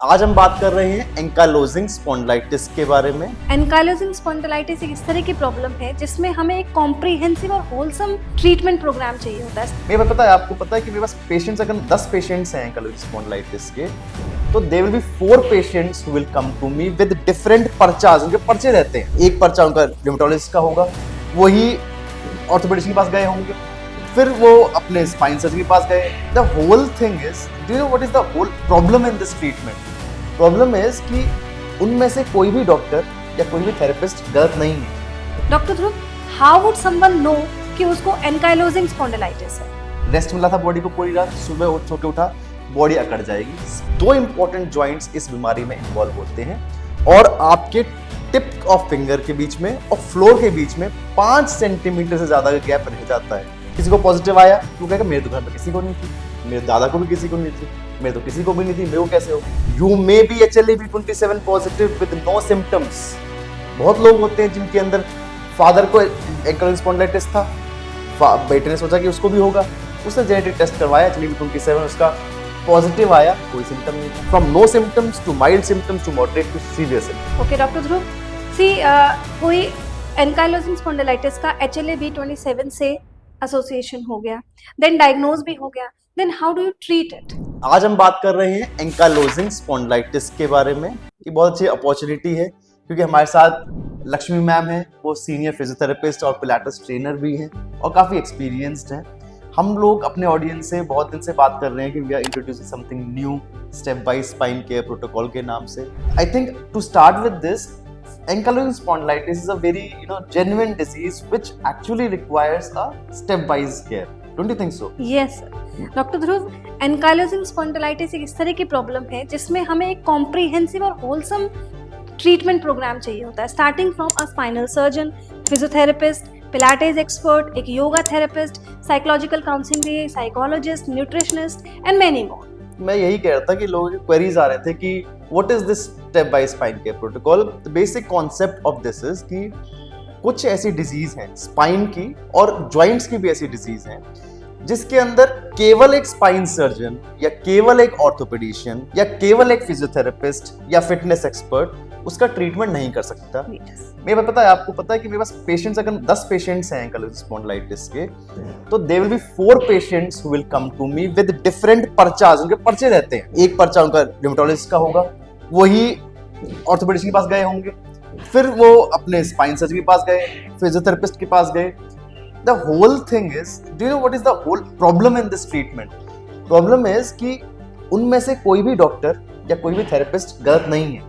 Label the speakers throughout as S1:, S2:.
S1: आज हम बात कर रहे हैं एंकालोजिंग स्पॉन्डिलाइटिस के बारे में।
S2: एनकाइलोजिंग स्पॉन्डिलाइटिस एक इस तरह की प्रॉब्लम है जिसमें हमें एक कॉम्प्रिहेंसिव और होलसम ट्रीटमेंट प्रोग्राम चाहिए होता है।
S1: मेरे पास पता है, आपको पता है कि मेरे पास पेशेंट्स, अगर 10 पेशेंट्स हैं एंकालोजिंग स्पॉन्डिलाइटिस के, तो there will be 4 patients who will come to me with different पर्चाज। उनके पर्चे रहते हैं, एक पर्चा उनका रिमेटोलॉजिस्ट का होगा, वही ऑर्थोपेडिस्ट के पास गए होंगे, फिर वो अपने स्पाइन सर्जन के पास गए। The whole thing is, do you know what is the whole problem in this treatment? Problem is कि उनमें से कोई भी डॉक्टर या कोई भी थेरेपिस्ट गलत नहीं है।
S2: Doctor Dhruv, how would someone know कि उसको एनकाइलोजिंग स्पॉन्डिलाइटिस है?
S1: रेस्ट मिला था बॉडी को पूरी रात, सुबह उठ सो के उठा, बॉडी अकड़ जाएगी। 2 इंपॉर्टेंट जॉइंट्स इस बीमारी में इन्वॉल्व होते हैं और आपके टिप ऑफ फिंगर के बीच में और फ्लोर के बीच में 5 सेंटीमीटर से ज्यादा का गैप रह जाता है। किसी को पॉजिटिव आया तो कहेगा मेरे तो घर में किसी को नहीं थी, मेरे दादा को भी किसी को नहीं थी, मेरे तो किसी को भी नहीं थी, मेरे को कैसे हो? You may be HLA-B27 positive with no symptoms. बहुत लोग होते हैं जिनके अंदर फादर को एंकालोजिंग स्पॉन्डिलाइटिस था, बेटे ने सोचा कि उसको भी होगा, उसने जेनेटिक टेस्ट करवाया, HLA-B27 उसका पॉजिटिव आया, कोई सिम्टम नहीं था। From no symptoms to mild symptoms to moderate to severe symptoms.
S2: Okay doctor Dhruv, see कोई एनकाइलोजिंग स्पॉन्डिलाइटिस का HLA-B27 से एसोसिएशन हो गया, देन डायग्नोज भी हो गया, then how do you treat it?
S1: आज हम बात कर रहे हैं एंकालोजिंग स्पॉन्डिलाइटिस के बारे में। ये बहुत अच्छी अपॉर्चुनिटी है क्योंकि हमारे साथ लक्ष्मी मैम है, वो सीनियर फिजियोथेरेपिस्ट और पिलाटेस ट्रेनर भी हैं और काफ़ी एक्सपीरियंस्ड हैं। हम लोग अपने ऑडियंस से बहुत दिन से बात कर रहे हैं कि we are introducing something new, step by spine care protocol के नाम से। I think to start with this, ankylosing spondylitis is a very genuine disease which actually requires a step-wise care. Don't you think so?
S2: Yes, doctor Dhruv, ankylosing spondylitis एक इस तरह की problem है जिसमें हमें एक कॉम्प्रिहेंसिव और होलसम ट्रीटमेंट प्रोग्राम चाहिए होता है, starting from a spinal surgeon, physiotherapist, pilates expert, एक yoga therapist, psychological counselling, psychologist, nutritionist and many more.
S1: मैं यही कह रहा था कि लोगों के क्वेरीज आ रहे थे कि what is this step by spine care protocol. The basic concept of this is कि कुछ ऐसी डिजीज हैं स्पाइन की और जॉइंट्स की भी ऐसी डिजीज हैं जिसके अंदर केवल एक स्पाइन सर्जन या केवल एक ऑर्थोपेडिशियन या केवल एक फिजियोथेरेपिस्ट या फिटनेस एक्सपर्ट उसका ट्रीटमेंट नहीं कर सकता। मेरे पास पता है, आपको पता है कि मेरे पास पेशेंट्स, अगर 10 पेशेंट्स हैं एंकालोजिंग स्पॉन्डिलाइटिस के, तो there will be 4 patients who will come to me with different पर्चाज। उनके पर्चे रहते हैं, एक पर्चा उनका रिमेटोलॉजिस्ट का होगा, वही ऑर्थोपेडिस्ट के पास गए होंगे, फिर वो अपने स्पाइन सर्जन के पास गए, फिजियोथेरेपिस्ट के पास गए। The whole thing is, do you know what is the whole problem in this treatment? Problem is कि उनमें से कोई भी डॉक्टर या कोई भी थेरेपिस्ट गलत नहीं है,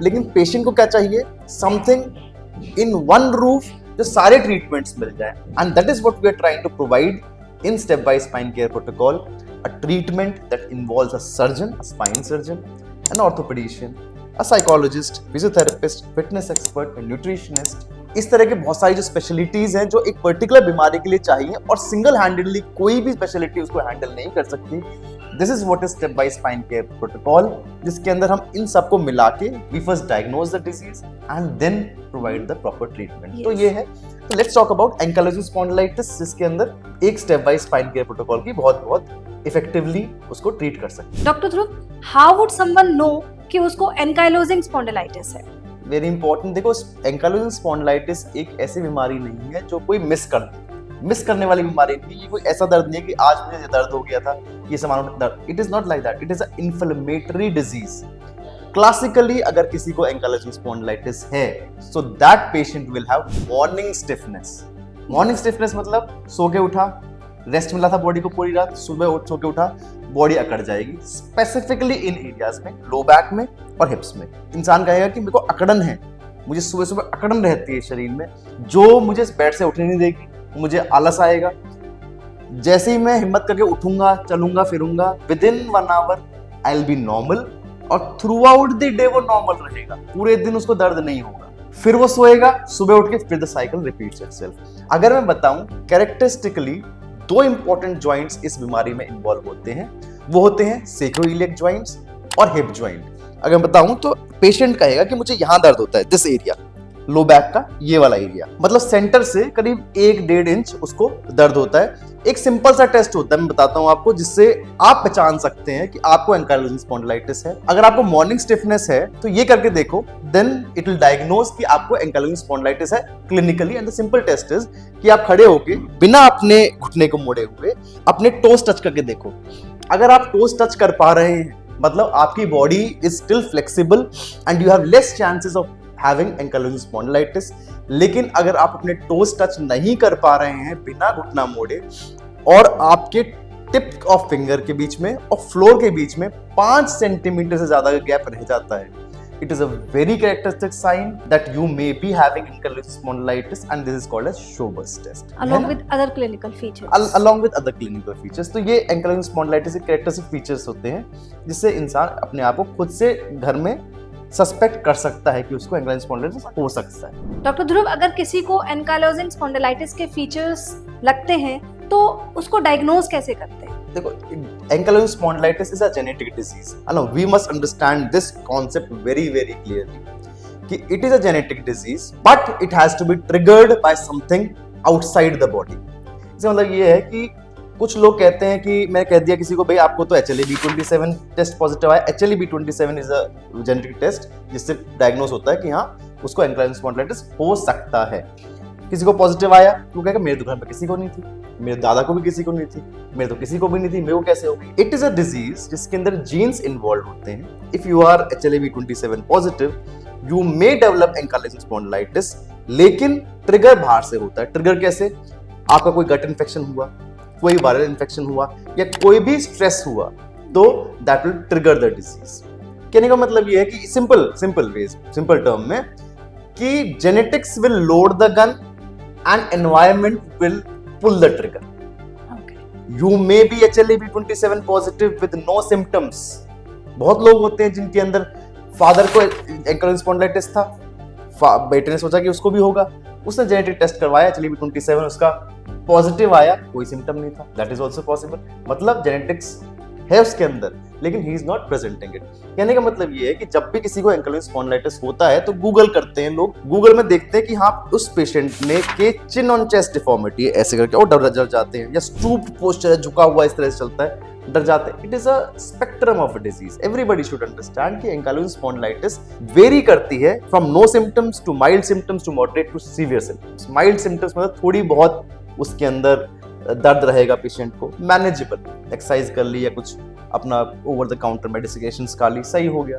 S1: लेकिन पेशेंट को क्या चाहिए? समथिंग इन वन रूफ जो सारे ट्रीटमेंट्स मिल जाए, and that is what we are trying to provide in step by spine care protocol, a treatment that involves a surgeon, a spine surgeon, an orthopedician, a psychologist, physiotherapist, fitness expert, a nutritionist। इस तरह के बहुत सारी जो specialities हैं जो एक particular बीमारी के लिए चाहिए और सिंगल हैंडेडली कोई भी स्पेशलिटी उसको हैंडल नहीं कर सकती। This is what is step by spine care protocol, जिसके अंदर हम इन सबको मिला के we first diagnose the disease and then provide the proper treatment. तो ये है, let's talk about ankylosing spondylitis, जिसके अंदर एक step by spine care protocol की बहुत इफेक्टिवली उसको ट्रीट कर सकते हैं।
S2: Doctor Dhruv, how would someone know कि उसको एनकाइलोजिंग स्पॉन्डिलाइटिस है?
S1: वेरी इंपॉर्टेंट, देखो एंकालोजिंग स्पॉन्डिलाइटिस एक ऐसी बीमारी नहीं है जो कोई मिस करने वाली बीमारी नहीं है। ये कोई ऐसा दर्द नहीं है कि आज मुझे दर्द हो गया था, ये सामान दर्द। It is not like that, it is a inflammatory disease. Classically अगर किसी को एंकालोजिंग स्पॉन्डिलाइटिस है, so that patient will have morning stiffness. Morning stiffness मतलब सो के उठा, रेस्ट मिला था बॉडी को पूरी रात, सुबह उठ सो के उठा, बॉडी अकड़ जाएगी, स्पेसिफिकली इन एरियाज में, लो बैक में और हिप्स में। इंसान कहेगा कि मेरे को अकड़न है, मुझे सुबह सुबह अकड़न रहती है शरीर में, जो मुझे बेड से उठने नहीं देगी, मुझे आलस आएगा। जैसे ही मैं हिम्मत करके उठूंगा, चलूंगा, फिरूंगा, within 1 hour I will be normal और थ्रू आउट द डे वो नॉर्मल रहेगा, पूरे दिन उसको दर्द नहीं होगा। फिर वो सोएगा, सुबह उठ के फिर द साइकिल रिपीट्स इटसेल्फ। अगर मैं बताऊं, कैरेक्टरिस्टिकली 2 इंपॉर्टेंट जॉइंट्स इस बीमारी में इन्वॉल्व होते हैं, वो होते हैं सेक्रोइलियक जॉइंट्स और हिप जॉइंट। अगर बताऊं तो पेशेंट कहेगा कि मुझे यहां दर्द होता है, दिस एरिया, लो बैक का ये वाला एरिया, मतलब सेंटर से करीब 1-1.5 इंच उसको दर्द होता है। एक सिंपल सा टेस्ट होता है, मैं बताता हूं आपको, जिससे आप पहचान सकते हैं कि आपको एंकाइलोजिंग स्पॉन्डिलाइटिस है। अगर आपको मॉर्निंग स्टिफनेस है तो ये करके देखो, देन इट विल डायग्नोज कि आपको एंकाइलोजिंग स्पॉन्डिलाइटिस है clinically. And the simple test is कि आप खड़े होके बिना अपने घुटने को मोड़े हुए अपने टोस टच करके देखो। अगर आप टोस टच कर पा रहे हैं मतलब आपकी body is still flexible and you have less chances of having ankylosing spondylitis. लेकिन अगर आप अपने टोस टच नहीं कर पा रहे हैं बिना घुटना मोड़े और आपके टिप ऑफ फिंगर के बीच में और फ्लोर के बीच में 5 सेंटीमीटर से ज्यादा का गैप रह जाता है, it is a very characteristic sign that you may be having ankylosing spondylitis, and this is called as Schober's test
S2: along with other clinical features.
S1: along with other clinical features। तो ये ankylosing spondylitis के characteristic features होते हैं जिससे इंसान अपने आप को खुद से घर में सस्पेक्ट कर सकता है कि उसको एंकाइलोजिंग स्पॉन्डिलाइटिस हो सकता है।
S2: डॉक्टर ध्रुव, अगर किसी को एंकाइलोजिंग स्पॉन्डिलाइटिस के फीचर्स लगते हैं तो उसको डायग्नोज कैसे करते हैं?
S1: देखो, ankylosing spondylitis is a genetic disease. Now we must understand this concept very clearly कि it is a genetic disease but it has to be triggered by something outside the body। इसका मतलब ये है कि कुछ लोग कहते हैं कि मैं कह दिया किसी को भाई आपको तो HLA-B27 टेस्ट पॉजिटिव आया। HLA-B27 is a genetic test जिससे डायग्नोस होता है कि हाँ उसको एंकाइलोजिंग स्पॉन्डिलाइटिस हो सकता है। किसी को पॉजिटिव आया तो कहेगा मेरे तो घर में किसी को नहीं थी, मेरे दादा को भी किसी को नहीं थी, मेरे तो किसी को भी नहीं थी, मेरे को कैसे होगी? इट इज अ डिजीज जिसके अंदर जीन्स इन्वॉल्व होते हैं। If you are HLA-B27 positive you may develop ankylosing spondylitis, लेकिन ट्रिगर बाहर से होता है। ट्रिगर कैसे? आपका कोई गट इन्फेक्शन हुआ, कोई वायरल इन्फेक्शन हुआ या कोई भी स्ट्रेस हुआ तो that will trigger the disease. कहने का मतलब ये है कि सिंपल टर्म में कि genetics will load the gun and environment will pull the trigger.
S2: Okay.
S1: You may be HLA-B27 positive with no symptoms. बहुत लोग होते हैं जिनके अंदर फादर को एंकाइलोजिंग स्पॉन्डिलाइटिस था, बेटे ने सोचा कि उसको भी होगा, उसने जेनेटिक टेस्ट करवाया, HLA-B27 उसका पॉजिटिव आया, कोई सिम्टम नहीं था। That is also possible. मतलब जेनेटिक्स है उसके अंदर लेकिन he is not presenting it. कहने का मतलब ये है कि जब भी किसी को एंकाइलोजिंग स्पॉन्डिलाइटिस होता है तो गूगल करते हैं लोग, गूगल में देखते हैं कि हाँ उस पेशेंट ने के चिन ऑन चेस्ट डिफॉर्मिटी है ऐसे करके और डर जाते हैं, या स्टूप्ड पोस्चर है, झुका हुआ इस तरह से चलता है, डर जाते हैं। It is a spectrum of disease. Everybody should understand कि एंकाइलोजिंग स्पॉन्डिलाइटिस वेरी करती है from no symptoms to mild symptoms to moderate to severe symptoms. Mild symptoms मतलब थोड़ी बहुत उसके अंदर दर्द रहेगा पेशेंट को, मैनेजेबल, एक्सरसाइज कर ली या कुछ अपना ओवर द काउंटर मेडिसिकेशंस खा ली, सही हो गया।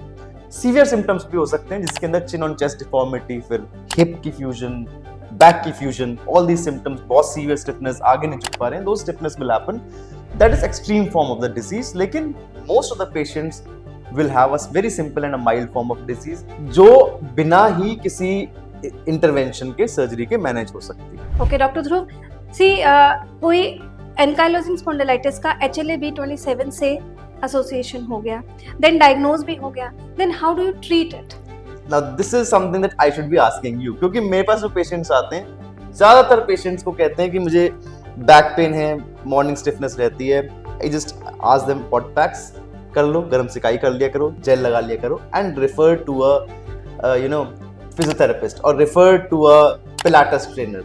S1: सीवियर सिम्टम्स भी हो सकते हैं जिसके अंदर चिन ऑन चेस्ट डिफॉर्मिटी, फिर हिप की फ्यूजन, बैक की फ्यूजन, ऑल दीज सिम्टम्स, बहुत सीवियर स्टिफनेस, आगे नहीं झुक पा रहे हैं, though stiffness will happen. That is extreme form of the disease. लेकिन most of the patients will have a very simple and a mild form of disease जो बिना ही किसी इंटरवेंशन के, सर्जरी के मैनेज हो सकती है।
S2: ओके डॉक्टर ध्रुव, कोई एंकाइलोजिंग स्पॉन्डिलाइटिस का HLA-B27 से एसोसिएशन हो गया, देन डायग्नोज भी हो गया, then how do you treat it?
S1: Now this is something that I should be asking you, क्योंकि मेरे पास जो पेशेंट्स आते हैं ज्यादातर पेशेंट्स को कहते हैं कि मुझे बैक पेन है, मॉर्निंग स्टिफनेस रहती है। I just ask them hot PACS कर लो, गर्म सिकाई कर लिया करो, जेल लगा लिया करो, and refer to a physiotherapist और refer to a pilates trainer,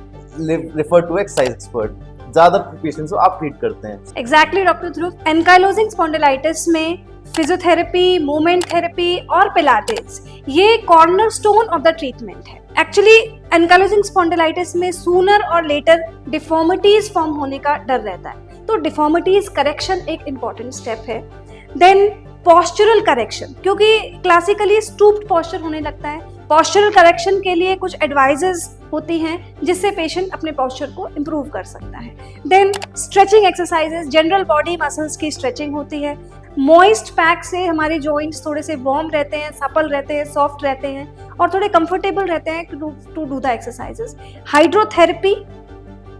S1: refer to exercise expert. ज्यादा पेशेंट्स को आप ट्रीट करते हैं।
S2: Exactly doctor Dhruv, ankylosing spondylitis में फिजियोथेरेपी, मूवमेंट थेरेपी और पिलाटेस ये कॉर्नरस्टोन ऑफ द ट्रीटमेंट है। एक्चुअली एंकाइलोजिंग स्पॉन्डिलाइटिस में sooner or later deformities form होने का डर रहता है, तो डिफॉर्मिटीज करेक्शन एक इंपॉर्टेंट स्टेप है। देन पॉस्चरल करेक्शन, क्योंकि क्लासिकली स्टूप्ड पॉस्चर होने लगता है, पॉस्चरल करेक्शन के लिए कुछ एडवाइजेस होती हैं जिससे पेशेंट अपने पॉस्चर को इम्प्रूव कर सकता है। Then stretching exercises, general body muscles की स्ट्रेचिंग होती है। मॉइस्ट पैक से हमारे जॉइंट्स थोड़े से वार्म रहते हैं, सपल रहते हैं, सॉफ्ट रहते हैं और थोड़े कंफर्टेबल रहते हैं to do the exercises. Hydrotherapy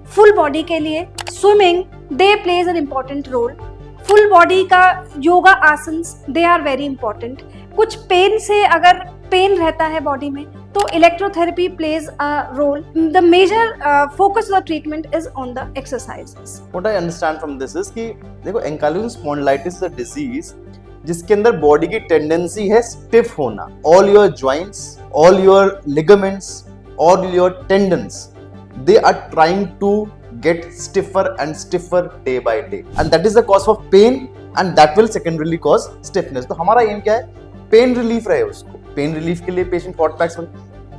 S2: full body के लिए, swimming they plays an important role. Full body का yoga asanas they are very important. कुछ पेन से अगर पेन रहता है बॉडी में तो electrotherapy plays a role. The major focus of the treatment is on the exercises.
S1: What I understand from this is कि देखो ankylosing spondylitis is a disease जिसके अंदर बॉडी की टेंडेंसी है स्टिफ होना। All your joints, all your ligaments, all your tendons, they are trying to get stiffer and stiffer day by day, and that is the cause of pain, and that will secondarily cause stiffness. तो हमारा M क्या है? Pain relief रहे उसको. Pain relief के लिए patient hot PACS.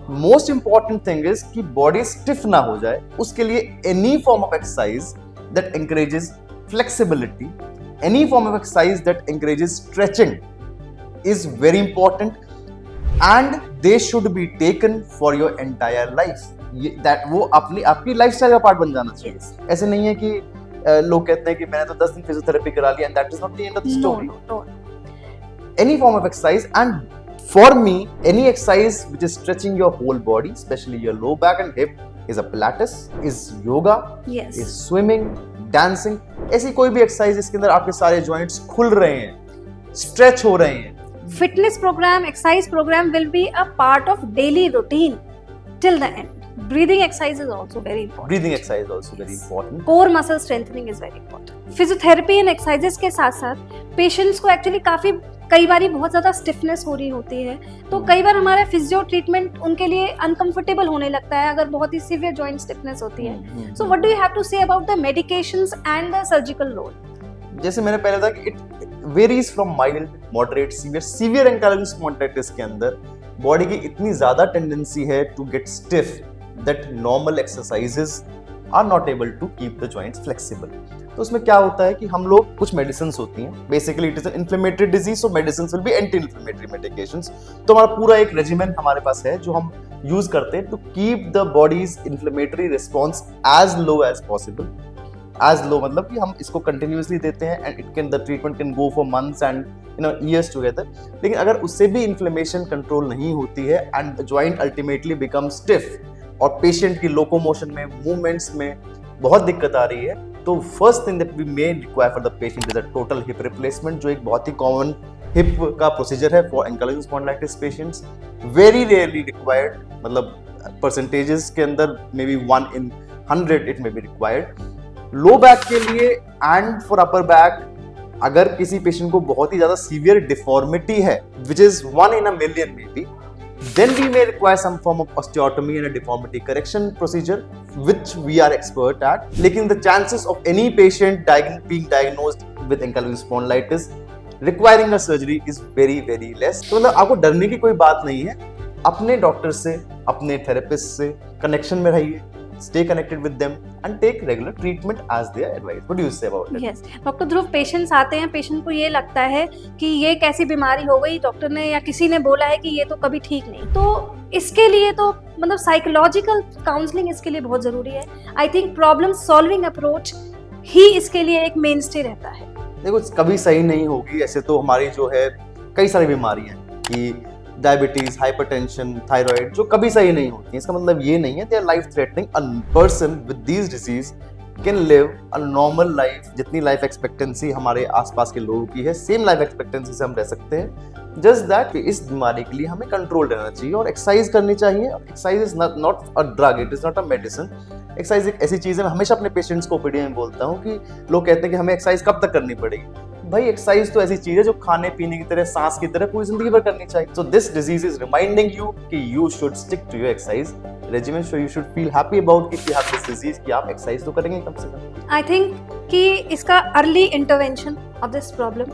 S1: Most important thing is कि body stiff ना हो जाए, उसके लिए any form of exercise that encourages flexibility, any form of exercise that encourages stretching is very important, and they should be taken for your entire life. That वो आपकी lifestyle का part बन जाना चाहिए. ऐसे नहीं है कि लोग कहते हैं कि मैंने तो 10 दिन फिजियोथेरेपी करा लिया, and that is not the end of the story.
S2: No.
S1: Any form of exercise, and for me, any exercise which is stretching your whole body, especially your low back and hip, is a Pilates, is yoga,
S2: Yes.
S1: is swimming, dancing. ऐसी कोई भी exercise जिसके अंदर आपके सारे joints खुल रहे हैं, स्ट्रेच हो रहे हैं.
S2: Fitness program, exercise program will be a part of daily routine till the end. Breathing exercise is also very important.
S1: Breathing exercise is also very important.
S2: Core muscle strengthening is very important. Physiotherapy and exercises के साथ साथ patients को actually कई बार बहुत ज्यादा stiffness हो रही होती है, तो कई बार हमारा फिजियो ट्रीटमेंट उनके लिए अनकंफर्टेबल होने लगता है अगर बहुत ही सीवियर जॉइंट स्टिफनेस होती है. So what do you have to say about the medications and the surgical load?
S1: जैसे मैंने पहले था कि it varies from mild, moderate, severe ankylosing spondylitis के अंदर बॉडी की इतनी ज्यादा टेंडेंसी है to get stiff that normal exercises are not able to keep the joints flexible. तो उसमें क्या होता है कि हम लोग कुछ मेडिसिन होती हैं, basically it is an inflammatory disease, so medicine will be anti inflammatory medications. तो हमारा पूरा एक रेजिमेन हमारे पास है जो हम यूज करते हैं to keep the body's inflammatory response as low as possible. As low मतलब कि हम इसको कंटिन्यूसली देते हैं, and it can the treatment can go for months and years together. लेकिन अगर उससे भी इन्फ्लेमेशन कंट्रोल नहीं होती है and joint ultimately become stiff और पेशेंट की लोकोमोशन में, मूवमेंट्स में बहुत दिक्कत आ रही है, तो first thing that we may require for the patient is a total hip replacement, जो एक बहुत ही कॉमन हिप का प्रोसीजर है for ankylosis spondylitis patients. Very rarely required, मतलब परसेंटेजेस के अंदर may be 1 in 100 it may be required. Low back के लिए एंड फॉर अपर बैक, अगर किसी पेशेंट को बहुत ही ज्यादा सीवियर डिफॉर्मिटी है, which is 1 in a million may be, then we may require some form of osteotomy and a deformity correction procedure, which we are expert at. लेकिन the chances of any patient being diagnosed with ankylosing spondylitis requiring a surgery is very very less. तो मतलब आपको डरने की कोई बात नहीं है. अपने डॉक्टर से, अपने थेरेपिस्ट से कनेक्शन में रहिए, stay connected with them and take regular treatment as they are advised. What do you say about it?
S2: Yes, doctor Dhruv, patients आते हैं, पेशेंट को ये लगता है कि ये कैसी बीमारी हो गई, डॉक्टर ने या किसी ने बोला है कि ये तो कभी ठीक नहीं. तो इसके लिए तो मतलब साइकोलॉजिकल काउंसलिंग इसके लिए बहुत जरूरी है. I think problem solving approach ही इसके लिए एक मेन स्टे रहता है.
S1: देखो, कभी सही नहीं होगी. ऐसे तो हमारी जो है कई सारी बीमारियां हैं कि डायबिटीज, हाइपरटेंशन, थायराइड, जो कभी सही नहीं होती. इसका मतलब ये नहीं है they our life threatening. A person with these disease can live a normal life. जितनी लाइफ एक्सपेक्टेंसी हमारे आसपास के लोगों की है, सेम लाइफ एक्सपेक्टेंसी से हम रह सकते हैं. जस्ट दैट इस बीमारी के लिए हमें कंट्रोल रहना चाहिए और एक्सरसाइज करनी चाहिए. Exercise is not a drug, it is not a medicine. Exercise एक ऐसी चीज है, मैं हमेशा अपने पेशेंट्स को ओपीडी में बोलता हूँ कि लोग कहते हैं कि हमें एक्सरसाइज कब तक करनी पड़ेगी. भाई, एक्सरसाइज तो ऐसी चीज है जो खाने पीने की तरह, सांस की तरह पूरी जिंदगी भर करनी चाहिए. So this disease is reminding you कि you should stick to your exercise regimen. So you should feel happy about it कि आप दिस डिजीज की आप एक्सरसाइज तो करेंगे कम से कम.
S2: आई थिंक कि इसका early intervention of this problem,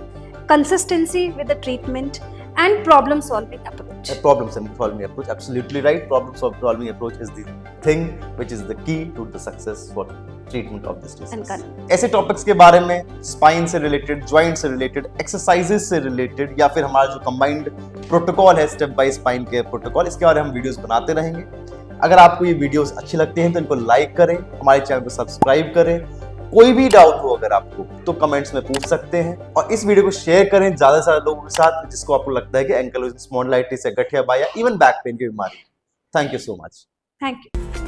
S2: consistency with the treatment and problem solving approach.
S1: A problem solving approach, absolutely right. Problem solving approach is the thing which is the key to the success for treatment of this disease. ऐसे topics के बारे में, spine से related, joint से related, exercises से related, या फिर हमारा जो कंबाइंड प्रोटोकॉल है step by spine care protocol, इसके बारे में हम वीडियोस बनाते रहेंगे. अगर आपको ये वीडियोस अच्छी लगती हैं तो इनको लाइक करें, हमारे चैनल को सब्सक्राइब करें. कोई भी डाउट हो अगर आपको तो कमेंट्स में पूछ सकते हैं, और इस वीडियो को शेयर करें ज्यादा से ज्यादा लोगों के साथ जिसको आपको लगता है कि एंकाइलोसिस स्पॉन्डिलाइटिस या गठिया बाय या इवन बैक पेन की बीमारी. Thank you so much.
S2: Thank you.